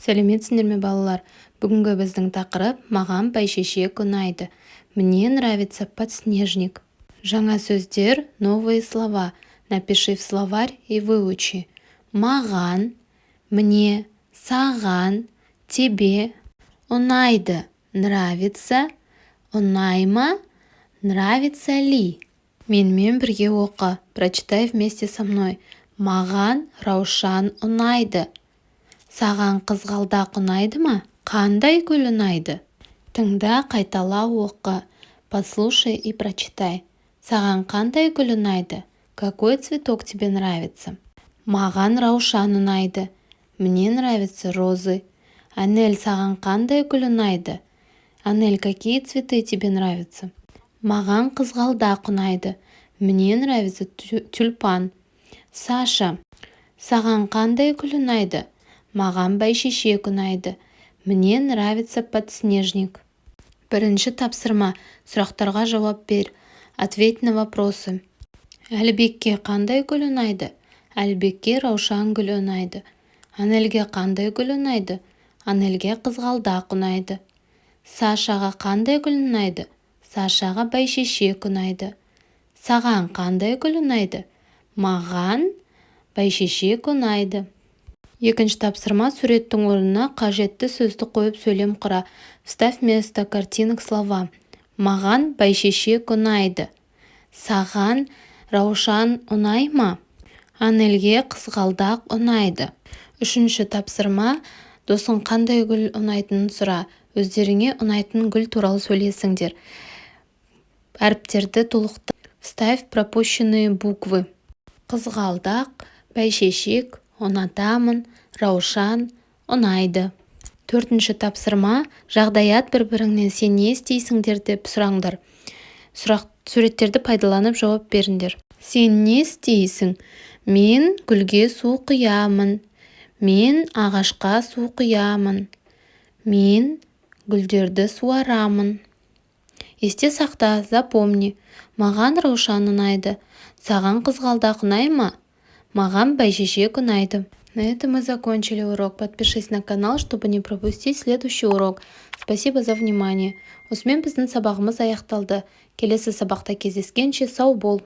Сәлеметсіңдер ме, балалар? Бүгінгі біздің тақырып «Маған бәйшешек ұнайды». Мне нравится подснежник. Жаңа сөздер, новые слова. Напиши в словарь и выучи. Маған, мне, саған, тебе. Ұнайды, нравится. Ұнайма, нравится ли? Менімен бірге оқы. Прочитай вместе со мной. Маған Раушан ұнайды. Саған қызғалдақ ұнайды ма? Қандай гүл ұнайды? Тыңда, қайтала оқы. Послушай и прочитай. Саған қандай гүл ұнайды? Какой цветок тебе нравится? Маған Раушан ұнайды. Мне нравятся розы. Анель, саған қандай гүл ұнайды? Анель, какие цветы тебе нравятся? Маған қызғалдақ ұнайды. Мне нравится тюльпан. Саша, саған қандай гүл ұнайды? Маған бәйшешек ұнайды. Мне нравится подснежник. Бірінші тапсырма. Сұрақтарға жауап бер. Ответь на вопросы. Әлібекке қандай гүл ұнайды? Әлібекке Раушан гүлі ұнайды. Анельге қандай гүл ұнайды? Анельге қызғалдақ ұнайды. Сашаға қандай гүл ұнайды? Сашаға бәйшешек ұнайды. Саған қандай гүл ұнайды? Маған бәйшешек ұнайды. Екінші тапсырма. Суреттің орнына қажетті сөзді қойып сөйлем құра. Вставь вместо картинок слова. Маған бәйшешек ұнайды. Саған Раушан ұнай ма? Анельге қызғалдақ ұнайды. Үшінші тапсырма. Досың қандай гүл ұнайтынын сұра. Өздеріңе ұнайтын гүл туралы сөйлесіңдер. Әріптерді толықта. Вставь пропущенные буквы. Қызғалдақ, бәйшешек, ұнатамын, Раушан, ұнайды. Төртінші тапсырма. Жағдаят бір-біріңнен сен не істейсіңдер деп сұраңдар. Суреттерді пайдаланып жауап беріңдер. Сен не істейсің? Мен гүлге су құямын. Мен ағашқа су құямын. Мен гүлдерді суарамын. Есте сақта, запомни. Маған Раушан ұнайды. Саған қызғалдақ ұнай ма? Маған бәйшешек ұнайды. На этом мы закончили урок. Подпишись на канал, чтобы не пропустить следующий урок. Спасибо за внимание. Осымен біздің сабағымыз аяқталды. Келесі сабақта кездескенше сау бол.